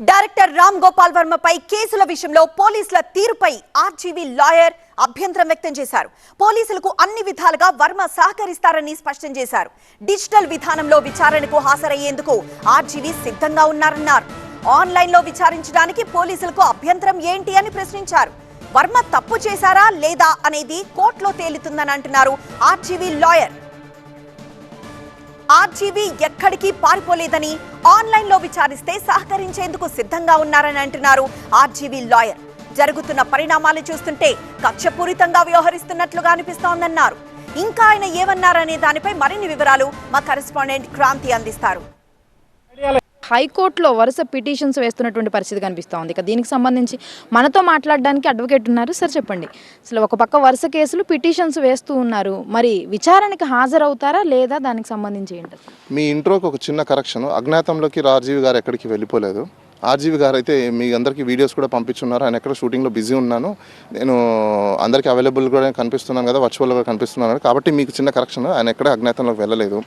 Director Ram Gopal వర్మపై కేసుల విషయంలో పోలీసుల తీరుపై ఆర్జీవీ లాయర్ అభ్యంతరం వ్యక్తం చేశారు. పోలీసులకు అన్ని విధాలుగా వర్మ సహకరిస్తారని స్పష్టం చేశారు. డిజిటల్ విధానంలో విచారణకు హాజరయ్యేందుకు ఆర్జీవీ సిద్ధంగా ఉన్నారన్నారు. ఆన్లైన్లో విచారించడానికి పోలీసులకు అభ్యంతరం ఏంటి అని ప్రశ్నించారు. వర్మ తప్పు చేశారా లేదా అనేది కోర్టులో తేలుతుందని అంటున్నారు ఆర్జీవీ లాయర్. ఆర్జీవీ ఎక్కడికి పారిపోలేదని, ఆన్లైన్లో విచారిస్తే సహకరించేందుకు సిద్ధంగా ఉన్నారని అంటున్నారు ఆర్జీవీ లాయర్. జరుగుతున్న పరిణామాలు చూస్తుంటే కక్షపూరితంగా వ్యవహరిస్తున్నట్లుగా అనిపిస్తోందన్నారు. ఇంకా ఆయన ఏమన్నారనే దానిపై మరిన్ని వివరాలు మా కరెస్పాండెంట్ క్రాంతి అందిస్తారు. హైకోర్టులో వరుస పిటిషన్స్ వేస్తున్నటువంటి పరిస్థితి కనిపిస్తోంది. ఇక దీనికి సంబంధించి మనతో మాట్లాడడానికి అడ్వకేట్ ఉన్నారు. సార్ చెప్పండి, అసలు ఒక పక్క వరుస కేసులు పిటిషన్స్ వేస్తూ ఉన్నారు, మరి విచారణకి హాజరవుతారా లేదా, దానికి సంబంధించి ఏంటి? మీ ఇంట్రోకి ఒక చిన్న కరెక్షన్. అజ్ఞాతంలోకి ఆర్జీవి గారు ఎక్కడికి వెళ్ళిపోలేదు. ఆర్జీవి గారు అయితే మీ అందరికీ వీడియోస్ కూడా పంపించున్నారు. ఆయన ఎక్కడ షూటింగ్లో బిజీ ఉన్నాను, నేను అందరికీ అవైలబుల్ కూడా కనిపిస్తున్నాను కదా, వర్చువల్గా కనిపిస్తున్నాను కాబట్టి మీకు చిన్న కరెక్షన్. ఆయన ఎక్కడ అజ్ఞాతంలోకి వెళ్ళలేదు.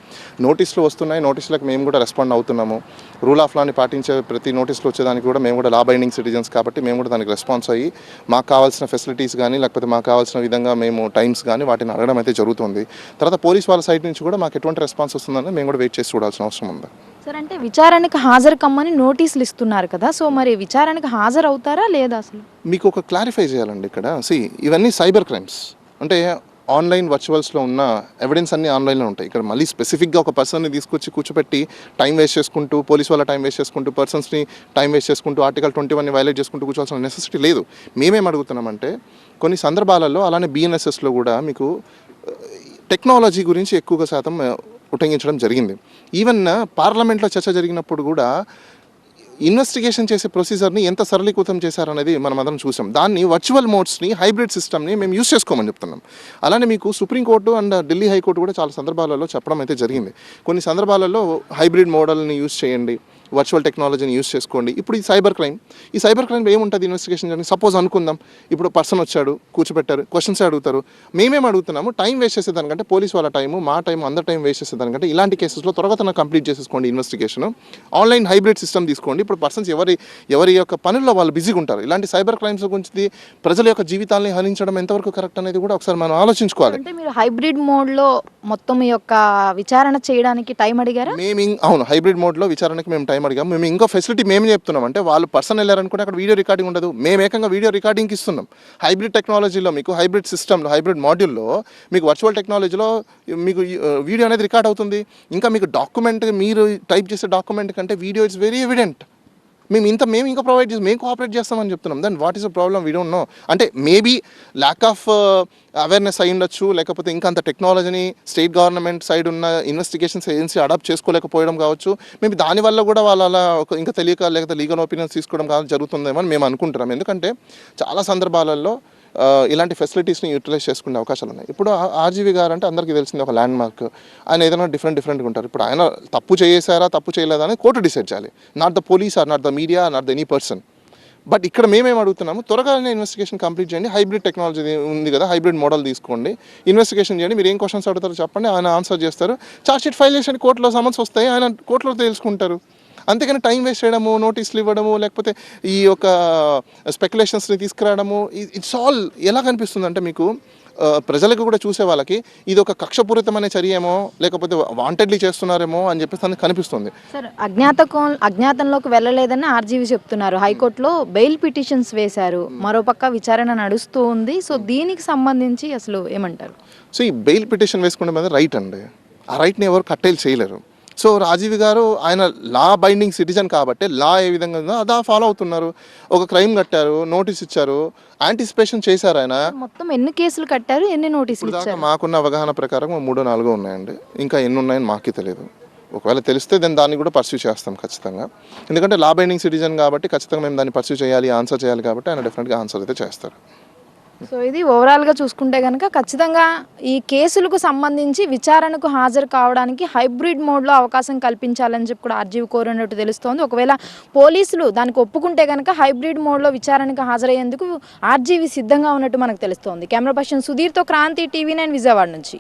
నోటీసులు వస్తున్నాయి, నోటీసులకు మేము కూడా రెస్పాండ్ అవుతున్నాము. రూల్ ఆఫ్ లాని పాటించే ప్రతి నోటీసులు వచ్చేదానికి కూడా మేము కూడా లా బైండింగ్ సిటిజన్స్ కాబట్టి మేము కూడా దానికి రెస్పాన్స్ అయ్యి మాకు కావాల్సిన ఫెసిలిటీస్ కానీ లేకపోతే మాకు కావాల్సిన విధంగా మేము టైమ్స్ కానీ వాటిని అడగడం అయితే జరుగుతుంది. తర్వాత పోలీస్ వాళ్ళ సైడ్ నుంచి కూడా మాకు ఎటువంటి రెస్పాన్స్ వస్తుందని మేము కూడా వెయిట్ చేసి చూడాల్సిన అవసరం ఉంది. సార్, అంటే విచారణకు హాజరు కమ్మని నోటీసులు ఇస్తున్నారు కదా, సో మరి విచారణకు హాజరు అవుతారా లేదా? అసలు మీకు ఒక క్లారిఫై చేయాలండి ఇక్కడ. ఇవన్నీ సైబర్ క్రైమ్స్ అంటే ఆన్లైన్ వర్చువల్స్లో ఉన్న ఎవిడెన్స్ అన్నీ ఆన్లైన్లో ఉంటాయి. ఇక్కడ మళ్ళీ స్పెసిఫిక్గా ఒక పర్సన్ని తీసుకొచ్చి కూర్చోపెట్టి టైం వేస్ట్ చేసుకుంటూ, పోలీస్ వాళ్ళ టైం వేస్ట్ చేసుకుంటూ, పర్సన్స్ని టైం వేస్ట్ చేసుకుంటూ, ఆర్టికల్ 21ని వైలేట్ చేసుకుంటూ కూర్చోవాల్సిన నెసెసిటీ లేదు. మేమేం అడుగుతున్నామంటే కొన్ని సందర్భాలలో అలానే బిఎన్ఎస్ఎస్లో కూడా మీకు టెక్నాలజీ గురించి ఎక్కువగా శాతం ఉటంకించడం జరిగింది. ఈవెన్ పార్లమెంట్లో చర్చ జరిగినప్పుడు కూడా ఇన్వెస్టిగేషన్ చేసే ప్రొసీజర్ని ఎంత సరళీకృతం చేశారనేది మనం అందరం చూసాం. దాన్ని వర్చువల్ మోడ్స్ని, హైబ్రిడ్ సిస్టమ్ని మేము యూస్ చేసుకోమని చెప్తున్నాం. అలానే మీకు సుప్రీంకోర్టు అండ్ ఢిల్లీ హైకోర్టు కూడా చాలా సందర్భాలలో చెప్పడం అయితే జరిగింది. కొన్ని సందర్భాలలో హైబ్రిడ్ మోడల్ని యూస్ చేయండి, వర్చువల్ టెక్నాలజీని యూస్ చేసుకోండి. ఇప్పుడు ఈ సైబర్ క్రైమ్లో ఏముంటుంది ఇన్వెస్టిగేషన్ జరిగింది. సపోజ్ అనుకుందాం, ఇప్పుడు పర్సన్ వచ్చాడు, కూర్చోబెట్టారు, క్వశ్చన్స్ అడుగుతారు. మేమేం అడుగుతున్నాము, టైం వేస్ట్ చేసేదానికంటే, పోలీస్ వాళ్ళ టైము, మా టైం, అందరి టైం వేస్ట్ చేసేదానికంటే ఇలాంటి కేసెస్లో త్వరగా కంప్లీట్ చేసేసుకోండి ఇన్వెస్టిగేషన్. ఆన్లైన్ హైబ్రిడ్ సిస్టమ్ తీసుకోండి. ఇప్పుడు పర్సన్స్ ఎవరి యొక్క పనుల్లో వాళ్ళు బిజీగా ఉంటారు. ఇలాంటి సైబర్ క్రైమ్స్ గురించి ప్రజల యొక్క జీవితాలని హరించడం ఎంతవరకు కరెక్ట్ అనేది కూడా ఒకసారి మనం ఆలోచించుకోవాలి. అంటే మీరు హైబ్రిడ్ మోడ్లో మొత్తం ఈ యొక్క విచారణ చేయడానికి టైం అడిగారా? అవును, హైబ్రిడ్ మోడ్లో విచారణకి మేము టైం అడిగాము. మేము ఇంకో ఫెసిలిటీ మేము చెప్తున్నాం అంటే, వాళ్ళు పర్సన్ వెళ్ళారనుకుంటే అక్కడ వీడియో రికార్డింగ్ ఉండదు. మేము ఏకంగా వీడియో రికార్డింగ్కి ఇస్తున్నాం. హైబ్రిడ్ టెక్నాలజీలో మీకు హైబ్రిడ్ సిస్టమ్లో, హైబ్రిడ్ మాడ్యూల్లో మీకు వర్చువల్ టెక్నాలజీలో మీకు వీడియో అనేది రికార్డ్ అవుతుంది. ఇంకా మీకు డాక్యుమెంట్, మీరు టైప్ చేసే డాక్యుమెంట్ కంటే వీడియో ఇట్స్ వెరీ ఎవిడెంట్. మేము ఇంకా ప్రొవైడ్ చేసి మేము కోఆపరేట్ చేస్తామని చెప్తున్నాం. Then what is the problem? We don't know. అంటే మేబీ ల్యాక్ ఆఫ్ అవేర్నెస్ అయి ఉండొచ్చు, లేకపోతే ఇంకా అంత టెక్నాలజీని స్టేట్ గవర్నమెంట్ సైడ్ ఉన్న ఇన్వెస్టిగేషన్స్ ఏజెన్సీ అడాప్ట్ చేసుకోలేకపోవడం కావచ్చు. మేబీ దానివల్ల కూడా వాళ్ళు అలా ఇంకా తెలియక లేకపోతే లీగల్ ఒపీనియన్స్ తీసుకోవడం జరుగుతుందేమో అని మేము అనుకుంటున్నాం. ఎందుకంటే చాలా సందర్భాలలో ఇలాంటి ఫెసిలిటీస్ని యూటిలైజ్ చేసుకునే అవకాశాలు ఉన్నాయి. ఇప్పుడు ఆర్జీవి గారు అంటే అందరికీ తెలిసింది ఒక ల్యాండ్ మార్క్. ఆయన ఏదైనా డిఫరెంట్గా ఉంటారు. ఇప్పుడు ఆయన తప్పు చేసారా తప్పు చేయలేదా అని కోర్టు డిసైడ్ చేయాలి. Not the police or not the media, not the any person. But ఇక్కడ మేమేం అడుగుతున్నాము, త్వరగానే ఇన్వెస్టిగేషన్ కంప్లీట్ చేయండి. హైబ్రిడ్ టెక్నాలజీ ఉంది కదా, హైబ్రిడ్ మోడల్ తీసుకోండి, ఇన్వెస్టిగేషన్ చేయండి. మీరు ఏం క్వశ్చన్స్ అడుగుతారో చెప్పండి, ఆయన ఆన్సర్ చేస్తారు. ఛార్జ్షీట్ ఫైల్ చేసి కోర్టులో సమన్స్ వస్తాయి, ఆయన కోర్టులో తెలుసుకుంటారు. అంతేకాని టైం వేస్ట్ చేయడము, నోటీసులు ఇవ్వడము, లేకపోతే ఈ యొక్క స్పెక్యులేషన్స్ని తీసుకురావడము, ఇట్స్ ఆల్ ఎలా కనిపిస్తుంది అంటే మీకు ప్రజలకు కూడా చూసే వాళ్ళకి ఇది ఒక కక్షపూరితమైన చర్య ఏమో, లేకపోతే వాంటెడ్లీ చేస్తున్నారేమో అని చెప్పేసి కనిపిస్తుంది. సార్, అజ్ఞాతంలోకి వెళ్ళలేదని ఆర్జీవి చెప్తున్నారు. హైకోర్టులో బెయిల్ పిటిషన్స్ వేశారు, మరోపక్క విచారణ నడుస్తూ ఉంది. సో దీనికి సంబంధించి అసలు ఏమంటారు? సో ఈ బెయిల్ పిటిషన్ వేసుకునే మీద రైట్ అండి, ఆ రైట్ని ఎవరు కట్టేలు చేయలేరు. సో రాజీవ్ గారు ఆయన లా బైండింగ్ సిటిజన్ కాబట్టి లా ఏ విధంగా ఉందో అదా ఫాలో అవుతున్నారు. ఒక క్రైమ్ కట్టారు, నోటీస్ ఇచ్చారు, యాంటిసిపేషన్ చేశారు. ఆయన మొత్తం ఎన్ని కేసులు కట్టారు, ఎన్ని నోటీసులు ఇచ్చారు? మాకున్న అవగాహన ప్రకారం 3-4 ఉన్నాయండి. ఇంకా ఎన్ని ఉన్నాయని మాకే తెలియదు. ఒకవేళ తెలిస్తే దాన్ని కూడా పర్స్యూ చేస్తాం ఖచ్చితంగా. ఎందుకంటే లా బైండింగ్ సిటిజన్ కాబట్టి ఖచ్చితంగా మేము దాన్ని పర్స్యూ చేయాలి, ఆన్సర్ చేయాలి కాబట్టి ఆయన డెఫినెట్గా ఆన్సర్ అయితే చేస్తారు. సో ఇది ఓవరాల్గా చూసుకుంటే కనుక ఖచ్చితంగా ఈ కేసులకు సంబంధించి విచారణకు హాజరు కావడానికి హైబ్రిడ్ మోడ్లో అవకాశం కల్పించాలని చెప్పి కూడా ఆర్జీవి కోరినట్టు తెలుస్తోంది. ఒకవేళ పోలీసులు దానికి ఒప్పుకుంటే కనుక హైబ్రిడ్ మోడ్లో విచారణకు హాజరయ్యేందుకు ఆర్జీవి సిద్ధంగా ఉన్నట్టు మనకు తెలుస్తోంది. కెమెరా పర్సన్ సుధీర్తో క్రాంతి, TV9 విజయవాడ నుంచి.